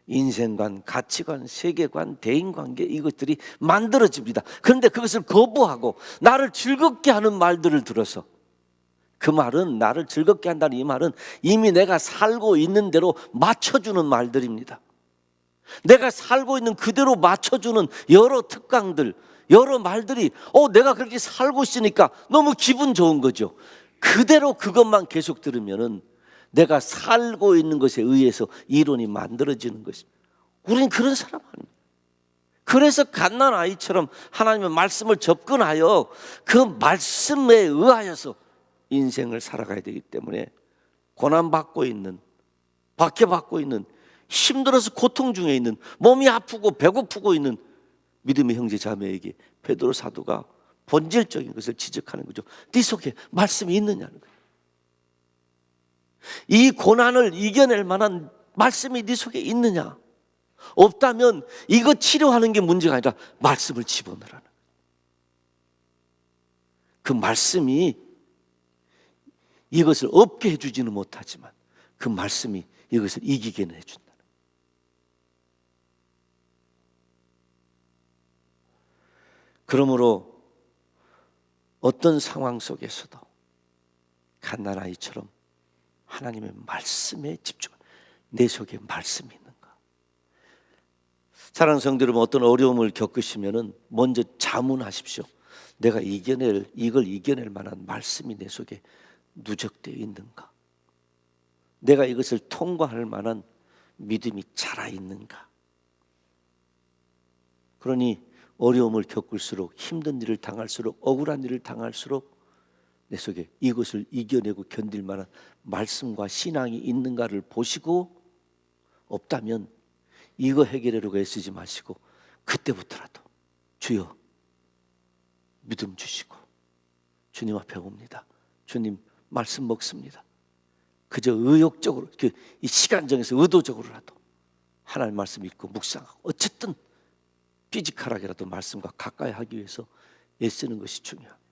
인생관, 가치관, 세계관, 대인관계, 이것들이 만들어집니다. 그런데 그것을 거부하고 나를 즐겁게 하는 말들을 들어서, 그 말은, 나를 즐겁게 한다는 이 말은 이미 내가 살고 있는 대로 맞춰주는 말들입니다. 내가 살고 있는 그대로 맞춰주는 여러 특강들, 여러 말들이 내가 그렇게 살고 있으니까 너무 기분 좋은 거죠. 그대로 그것만 계속 들으면은 내가 살고 있는 것에 의해서 이론이 만들어지는 것입니다. 우리는 그런 사람 아닙니다. 그래서 갓난아이처럼 하나님의 말씀을 접근하여 그 말씀에 의하여서 인생을 살아가야 되기 때문에, 고난받고 있는, 박해받고 있는, 힘들어서 고통 중에 있는, 몸이 아프고 배고프고 있는 믿음의 형제 자매에게 베드로 사도가 본질적인 것을 지적하는 거죠. 네 속에 말씀이 있느냐는 거예요. 이 고난을 이겨낼 만한 말씀이 네 속에 있느냐? 없다면 이거 치료하는 게 문제가 아니라 말씀을 집어넣으라는 거예요. 그 말씀이 이것을 없게 해주지는 못하지만 그 말씀이 이것을 이기게는 해준다. 그러므로 어떤 상황 속에서도 갓난아이처럼 하나님의 말씀에 집중. 내 속에 말씀이 있는가? 사랑하는 성도 여러분, 어떤 어려움을 겪으시면은 먼저 자문하십시오. 내가 이걸 이겨낼 만한 말씀이 내 속에 누적되어 있는가? 내가 이것을 통과할 만한 믿음이 자라 있는가? 그러니 어려움을 겪을수록, 힘든 일을 당할수록, 억울한 일을 당할수록 내 속에 이것을 이겨내고 견딜 만한 말씀과 신앙이 있는가를 보시고, 없다면 이거 해결하려고 애쓰지 마시고 그때부터라도 주여 믿음 주시고 주님 앞에 옵니다. 주님 말씀 먹습니다. 그저 의욕적으로, 이 시간 정해서 의도적으로라도 하나님 말씀 읽고 묵상하고 어쨌든 피지컬하게라도 말씀과 가까이 하기 위해서 애쓰는 것이 중요합니다.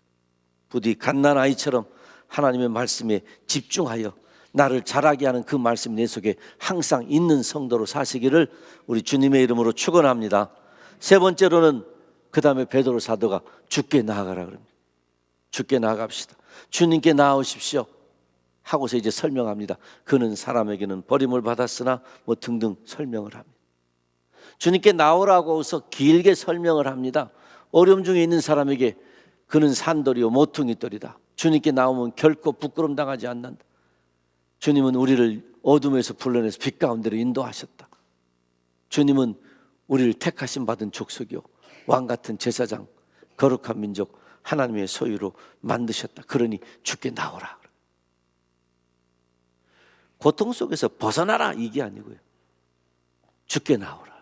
부디 갓난아이처럼 하나님의 말씀에 집중하여 나를 자라게 하는 그 말씀이 내 속에 항상 있는 성도로 사시기를 우리 주님의 이름으로 축원합니다. 세 번째로는 그 다음에 베드로 사도가 주께 나아가라 그럽니다. 주께 나아갑시다. 주님께 나아오십시오 하고서 이제 설명합니다. 그는 사람에게는 버림을 받았으나 뭐 등등 설명을 합니다. 주님께 나오라고 해서 길게 설명을 합니다. 어려움 중에 있는 사람에게 그는 산돌이요 모퉁이돌이다. 주님께 나오면 결코 부끄럼 당하지 않는다. 주님은 우리를 어둠에서 불러내서 빛 가운데로 인도하셨다. 주님은 우리를 택하심 받은 족속이요 왕같은 제사장, 거룩한 민족, 하나님의 소유로 만드셨다. 그러니 주께 나오라. 고통 속에서 벗어나라 이게 아니고요, 주께 나오라.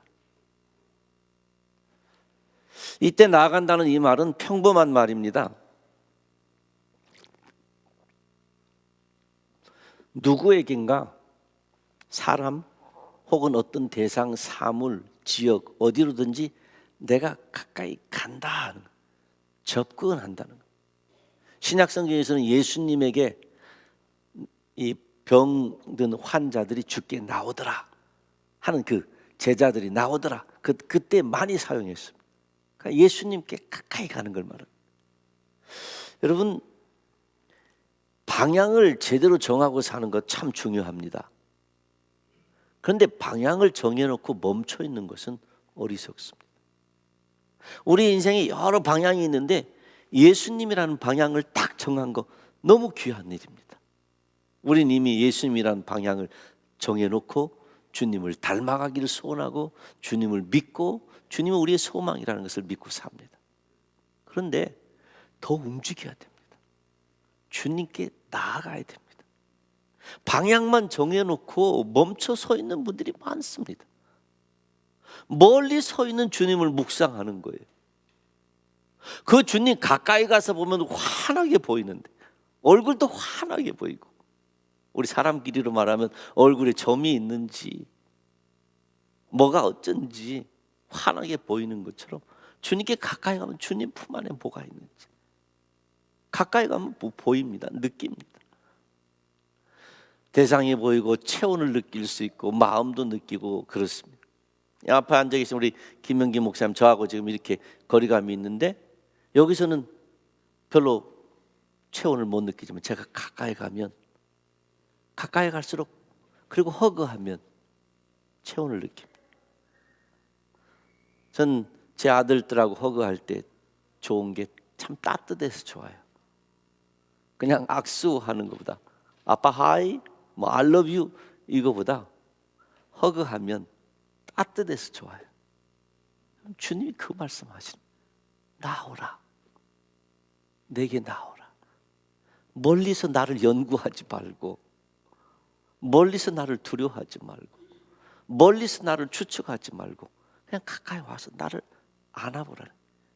이때 나아간다는 이 말은 평범한 말입니다. 누구에겐가 사람 혹은 어떤 대상, 사물, 지역 어디로든지 내가 가까이 간다 하는, 접근한다는 것. 신약성경에서는 예수님에게 이 병든 환자들이 주께 나오더라 하는 그 제자들이 나오더라, 그때 많이 사용했습니다. 그러니까 예수님께 가까이 가는 걸 말합니다. 여러분, 방향을 제대로 정하고 사는 것 참 중요합니다. 그런데 방향을 정해놓고 멈춰 있는 것은 어리석습니다. 우리 인생에 여러 방향이 있는데 예수님이라는 방향을 딱 정한 거 너무 귀한 일입니다. 우린 이미 예수님이라는 방향을 정해놓고 주님을 닮아가기를 소원하고 주님을 믿고 주님은 우리의 소망이라는 것을 믿고 삽니다. 그런데 더 움직여야 됩니다. 주님께 나아가야 됩니다. 방향만 정해놓고 멈춰 서 있는 분들이 많습니다. 멀리 서 있는 주님을 묵상하는 거예요. 그 주님 가까이 가서 보면 환하게 보이는데, 얼굴도 환하게 보이고, 우리 사람끼리로 말하면 얼굴에 점이 있는지 뭐가 어쩐지 환하게 보이는 것처럼 주님께 가까이 가면 주님 품 안에 뭐가 있는지 가까이 가면 보입니다. 느낍니다. 대상이 보이고 체온을 느낄 수 있고 마음도 느끼고 그렇습니다. 앞에 앉아 계신 우리 김명기 목사님, 저하고 지금 이렇게 거리감이 있는데 여기서는 별로 체온을 못 느끼지만 제가 가까이 가면, 가까이 갈수록, 그리고 허그하면 체온을 느낍니다. 전 제 아들들하고 허그할 때 좋은 게 참 따뜻해서 좋아요. 그냥 악수하는 것보다, 아빠 하이, 뭐 I love you 이거보다 허그하면 따뜻해서 좋아요. 주님이 그 말씀하시는, 나오라, 내게 나오라. 멀리서 나를 연구하지 말고, 멀리서 나를 두려워하지 말고, 멀리서 나를 추측하지 말고 그냥 가까이 와서 나를 안아보라는,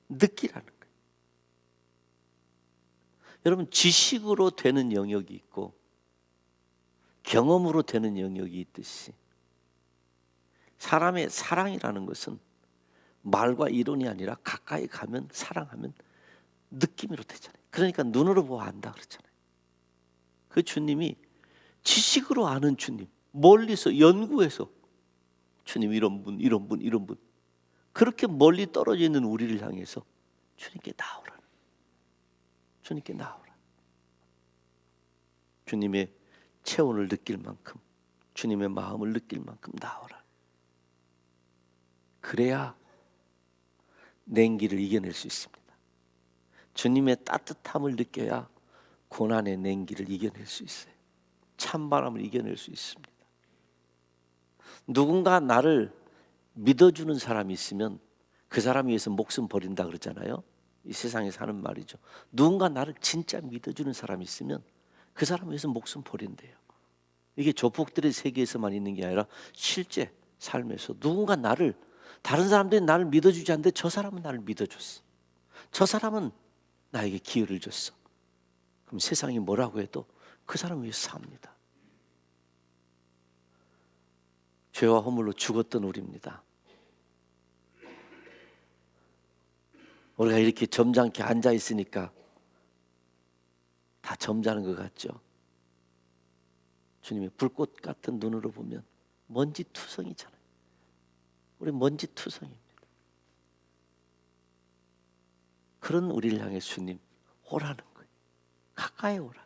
느끼라는 거예요. 여러분, 지식으로 되는 영역이 있고 경험으로 되는 영역이 있듯이 사람의 사랑이라는 것은 말과 이론이 아니라 가까이 가면, 사랑하면 느낌으로 되잖아요. 그러니까 눈으로 보고 안다 그랬잖아요. 그 주님이 지식으로 아는 주님, 멀리서 연구해서 주님 이런 분, 이런 분, 이런 분, 그렇게 멀리 떨어져 있는 우리를 향해서 주님께 나오라, 주님께 나오라. 주님의 체온을 느낄 만큼, 주님의 마음을 느낄 만큼 나오라. 그래야 냉기를 이겨낼 수 있습니다. 주님의 따뜻함을 느껴야 고난의 냉기를 이겨낼 수 있어요. 찬바람을 이겨낼 수 있습니다. 누군가 나를 믿어주는 사람이 있으면 그 사람 위해서 목숨 버린다 그러잖아요. 이 세상에서 하는 말이죠. 누군가 나를 진짜 믿어주는 사람이 있으면 그 사람 위해서 목숨 버린대요. 이게 조폭들의 세계에서만 있는 게 아니라 실제 삶에서 누군가 나를, 다른 사람들이 나를 믿어주지 않는데 저 사람은 나를 믿어줬어. 저 사람은 나에게 기회를 줬어. 그럼 세상이 뭐라고 해도 그 사람 위해서 삽니다. 죄와 허물로 죽었던 우리입니다. 우리가 이렇게 점잖게 앉아 있으니까 다 점잖은 것 같죠. 주님의 불꽃 같은 눈으로 보면 먼지 투성이잖아요. 우리 먼지 투성입니다. 그런 우리를 향해 주님 오라는 거예요. 가까이 오라.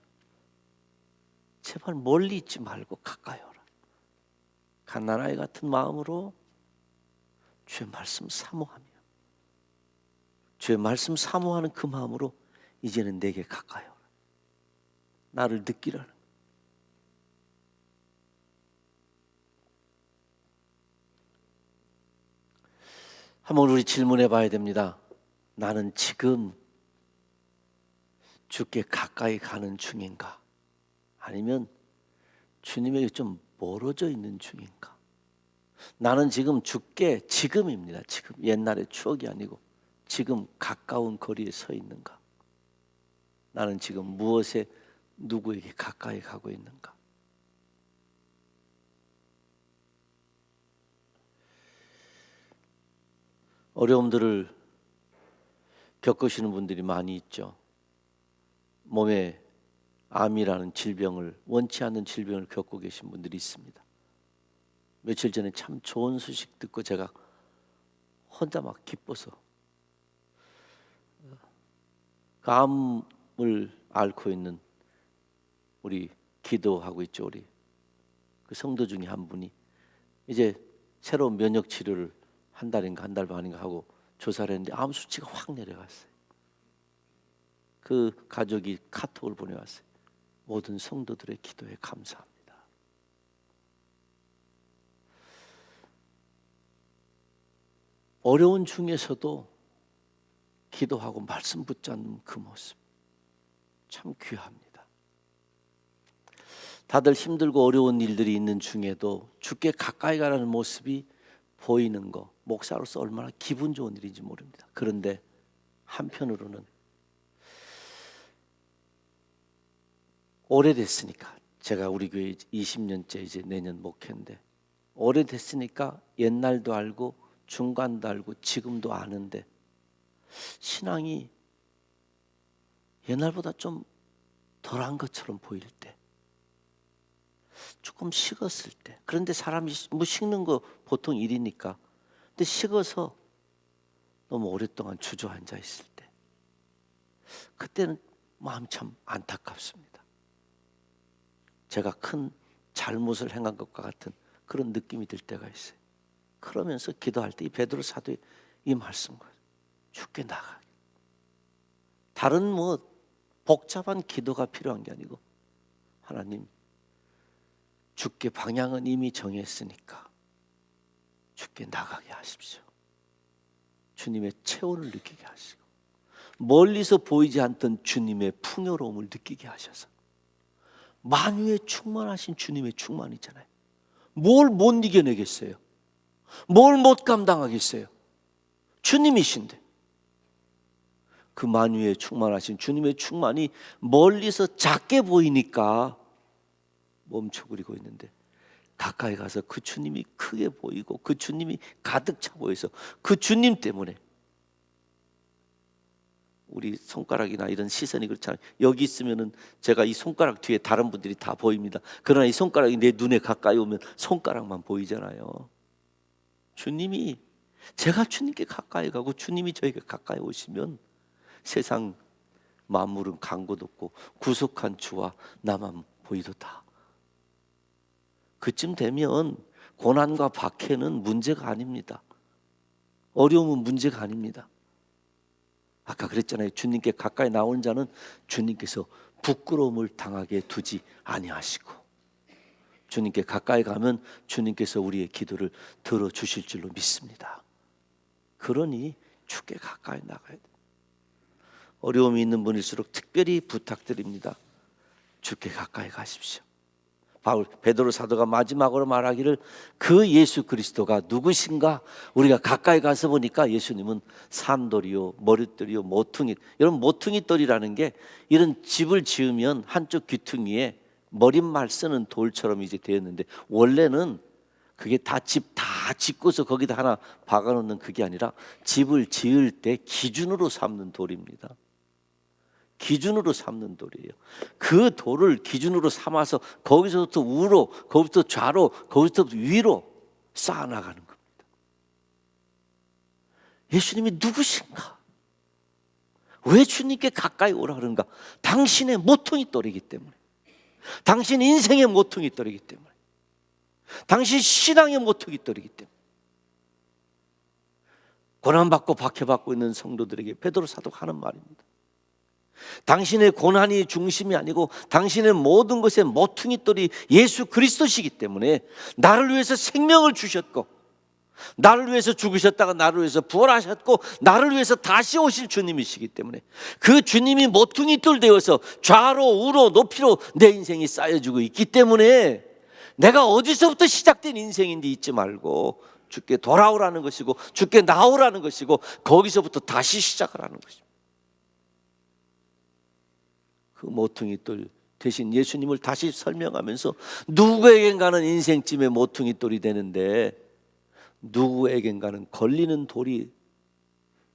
제발 멀리 있지 말고 가까이 오라. 갓난아이 같은 마음으로 주의 말씀 사모하며, 주의 말씀 사모하는 그 마음으로 이제는 내게 가까이 오라. 나를 느끼라는 거예요. 한번 우리 질문해 봐야 됩니다. 나는 지금 주께 가까이 가는 중인가? 아니면 주님에게 좀 멀어져 있는 중인가? 나는 지금 주께, 지금입니다. 지금, 옛날의 추억이 아니고 지금 가까운 거리에 서 있는가? 나는 지금 무엇에, 누구에게 가까이 가고 있는가? 어려움들을 겪으시는 분들이 많이 있죠. 몸에 암이라는 질병을, 원치 않는 질병을 겪고 계신 분들이 있습니다. 며칠 전에 참 좋은 소식 듣고 제가 혼자 막 기뻐서, 그 암을 앓고 있는 우리 기도하고 있죠. 우리 그 성도 중에 한 분이 이제 새로운 면역 치료를 한 달인가 한 달 반인가 하고 조사를 했는데 암 수치가 확 내려갔어요. 그 가족이 카톡을 보내왔어요. 모든 성도들의 기도에 감사합니다. 어려운 중에서도 기도하고 말씀 붙잡는 그 모습 참 귀합니다. 다들 힘들고 어려운 일들이 있는 중에도 주께 가까이 가라는 모습이 보이는 거, 목사로서 얼마나 기분 좋은 일인지 모릅니다. 그런데 한편으로는 오래됐으니까, 제가 우리 교회 20년째 이제 내년 목회인데 오래됐으니까 옛날도 알고 중간도 알고 지금도 아는데 신앙이 옛날보다 좀 덜한 것처럼 보일 때, 조금 식었을 때, 그런데 사람이 뭐 식는 거 보통 일이니까, 근데 식어서 너무 오랫동안 주저앉아 있을 때, 그때는 마음이 참 안타깝습니다. 제가 큰 잘못을 행한 것과 같은 그런 느낌이 들 때가 있어요. 그러면서 기도할 때 이 베드로 사도의 이 말씀과 주께 나가게, 다른 뭐 복잡한 기도가 필요한 게 아니고, 하나님 주께 방향은 이미 정했으니까 주께 나가게 하십시오. 주님의 체온을 느끼게 하시고 멀리서 보이지 않던 주님의 풍요로움을 느끼게 하셔서, 만유에 충만하신 주님의 충만이 있잖아요. 뭘 못 이겨내겠어요? 뭘 못 감당하겠어요? 주님이신데 그 만유에 충만하신 주님의 충만이 멀리서 작게 보이니까 멈춰그리고 있는데, 가까이 가서 그 주님이 크게 보이고 그 주님이 가득 차 보여서 그 주님 때문에 우리 손가락이나 이런 시선이 그렇잖아요. 여기 있으면은 제가 이 손가락 뒤에 다른 분들이 다 보입니다. 그러나 이 손가락이 내 눈에 가까이 오면 손가락만 보이잖아요. 주님이, 제가 주님께 가까이 가고 주님이 저에게 가까이 오시면 세상 만물은 간 곳 없고 구속한 주와 나만 보이도다. 그쯤 되면 고난과 박해는 문제가 아닙니다. 어려움은 문제가 아닙니다. 아까 그랬잖아요. 주님께 가까이 나오는 자는 주님께서 부끄러움을 당하게 두지 아니하시고, 주님께 가까이 가면 주님께서 우리의 기도를 들어주실 줄로 믿습니다. 그러니 주께 가까이 나가야 돼요. 어려움이 있는 분일수록 특별히 부탁드립니다. 주께 가까이 가십시오. 베드로 사도가 마지막으로 말하기를 그 예수 그리스도가 누구신가? 우리가 가까이 가서 보니까 예수님은 산돌이요 머릿돌이요 모퉁이. 여러분, 모퉁이돌이라는 게 이런 집을 지으면 한쪽 귀퉁이에 머릿말 쓰는 돌처럼 이제 되었는데, 원래는 그게 다 짓고서 거기다 하나 박아놓는 그게 아니라 집을 지을 때 기준으로 삼는 돌입니다. 기준으로 삼는 돌이에요. 그 돌을 기준으로 삼아서 거기서부터 우로, 거기서부터 좌로, 거기서부터 위로 쌓아나가는 겁니다. 예수님이 누구신가? 왜 주님께 가까이 오라 그런가? 당신의 모퉁이 돌이기 때문에, 당신 인생의 모퉁이 돌이기 때문에, 당신 신앙의 모퉁이 돌이기 때문에. 고난받고 박해받고 있는 성도들에게 베드로 사도가 하는 말입니다. 당신의 고난이 중심이 아니고 당신의 모든 것의 모퉁이돌이 예수 그리스도시기 때문에, 나를 위해서 생명을 주셨고 나를 위해서 죽으셨다가 나를 위해서 부활하셨고 나를 위해서 다시 오실 주님이시기 때문에, 그 주님이 모퉁이돌 되어서 좌로 우로 높이로 내 인생이 쌓여지고 있기 때문에, 내가 어디서부터 시작된 인생인지 잊지 말고 주께 돌아오라는 것이고 주께 나오라는 것이고 거기서부터 다시 시작을 하는 것입니다. 그 모퉁이돌 대신 예수님을 다시 설명하면서, 누구에겐가는 인생쯤에 모퉁이돌이 되는데 누구에겐가는 걸리는 돌이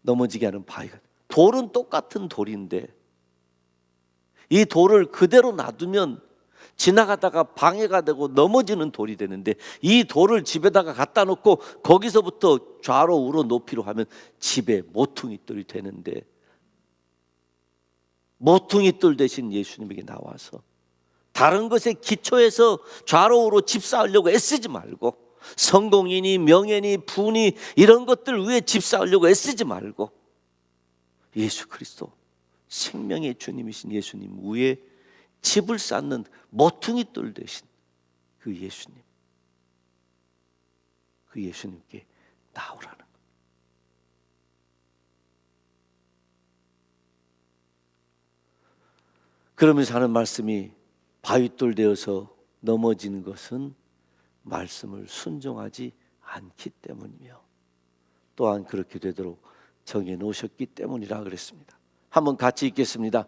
넘어지게 하는 바위가, 돌은 똑같은 돌인데 이 돌을 그대로 놔두면 지나가다가 방해가 되고 넘어지는 돌이 되는데, 이 돌을 집에다가 갖다 놓고 거기서부터 좌로 우로 높이로 하면 집에 모퉁이돌이 되는데, 모퉁이돌 대신 예수님에게 나와서 다른 것에 기초해서 좌로 우로 집 쌓으려고 애쓰지 말고, 성공이니 명예니 부니 이런 것들 위에 집 쌓으려고 애쓰지 말고, 예수 그리스도 생명의 주님이신 예수님 위에 집을 쌓는 모퉁이돌 대신 그 예수님, 그 예수님께 나오라는 것. 그러면서 하는 말씀이, 바위돌 되어서 넘어지는 것은 말씀을 순종하지 않기 때문이며 또한 그렇게 되도록 정해 놓으셨기 때문이라 그랬습니다. 한번 같이 읽겠습니다.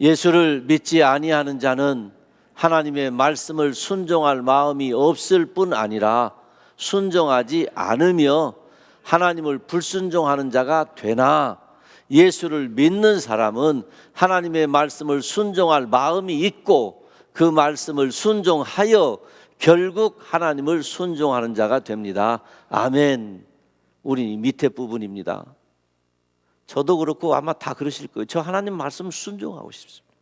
예수를 믿지 아니하는 자는 하나님의 말씀을 순종할 마음이 없을 뿐 아니라 순종하지 않으며 하나님을 불순종하는 자가 되나, 예수를 믿는 사람은 하나님의 말씀을 순종할 마음이 있고 그 말씀을 순종하여 결국 하나님을 순종하는 자가 됩니다. 아멘. 우리 밑에 부분입니다. 저도 그렇고 아마 다 그러실 거예요. 저 하나님 말씀 순종하고 싶습니다.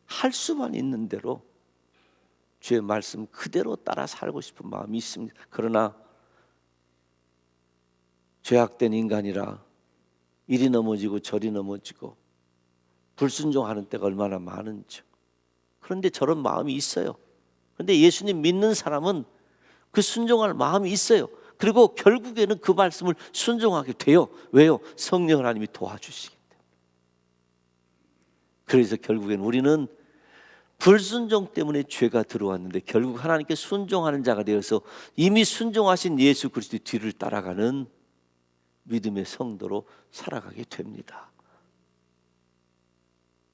할 수만 있는 대로 주의 말씀 그대로 따라 살고 싶은 마음이 있습니다. 그러나 죄악된 인간이라 이리 넘어지고 저리 넘어지고 불순종하는 때가 얼마나 많은지. 그런데 저런 마음이 있어요. 그런데 예수님 믿는 사람은 그 순종할 마음이 있어요. 그리고 결국에는 그 말씀을 순종하게 돼요. 왜요? 성령 하나님이 도와주시기 때문에. 그래서 결국에는 우리는 불순종 때문에 죄가 들어왔는데 결국 하나님께 순종하는 자가 되어서 이미 순종하신 예수 그리스도의 뒤를 따라가는 믿음의 성도로 살아가게 됩니다.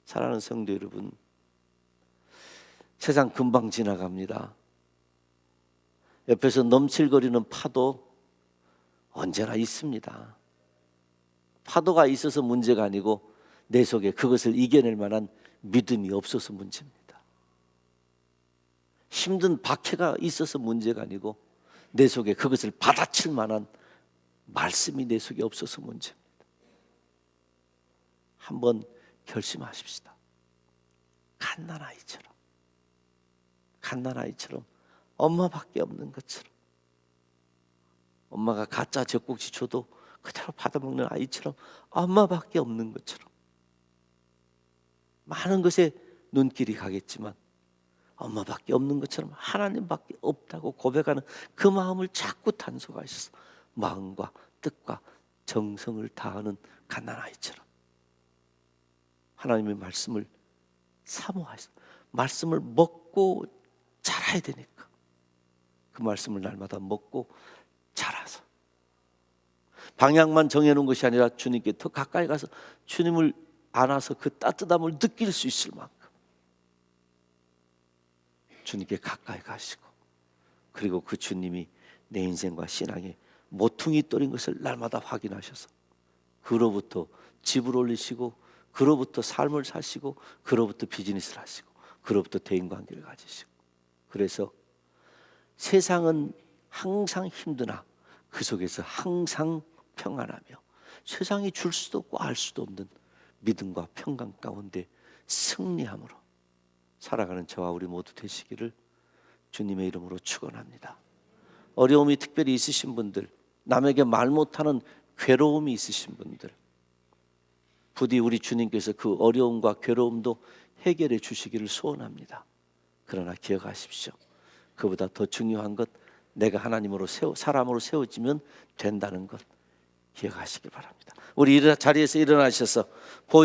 사랑하는 성도 여러분, 세상 금방 지나갑니다. 옆에서 넘칠거리는 파도 언제나 있습니다. 파도가 있어서 문제가 아니고 내 속에 그것을 이겨낼 만한 믿음이 없어서 문제입니다. 힘든 박해가 있어서 문제가 아니고 내 속에 그것을 받아칠 만한 말씀이 내 속에 없어서 문제입니다. 한번 결심하십시다. 갓난아이처럼 엄마밖에 없는 것처럼, 엄마가 가짜 젖꼭지 줘도 그대로 받아먹는 아이처럼 엄마밖에 없는 것처럼, 많은 것에 눈길이 가겠지만 엄마밖에 없는 것처럼 하나님밖에 없다고 고백하는 그 마음을 자꾸 단속하셔서 마음과 뜻과 정성을 다하는 갓난아이처럼 하나님의 말씀을 사모하셔서 말씀을 먹고 자라야 되니까 그 말씀을 날마다 먹고 자라서 방향만 정해놓은 것이 아니라 주님께 더 가까이 가서 주님을 안아서 그 따뜻함을 느낄 수 있을 만큼 주님께 가까이 가시고, 그리고 그 주님이 내 인생과 신앙의 모퉁이 돌인 것을 날마다 확인하셔서 그로부터 집을 올리시고, 그로부터 삶을 사시고, 그로부터 비즈니스를 하시고, 그로부터 대인관계를 가지시고, 그래서 세상은 항상 힘드나 그 속에서 항상 평안하며 세상이 줄 수도 없고 알 수도 없는 믿음과 평강 가운데 승리함으로 살아가는 저와 우리 모두 되시기를 주님의 이름으로 축원합니다. 어려움이 특별히 있으신 분들, 남에게 말 못하는 괴로움이 있으신 분들, 부디 우리 주님께서 그 어려움과 괴로움도 해결해 주시기를 소원합니다. 그러나 기억하십시오. 그보다 더 중요한 것, 내가 하나님으로 사람으로 세워지면 된다는 것 기억하시기 바랍니다. 우리 자리에서 일어나셔서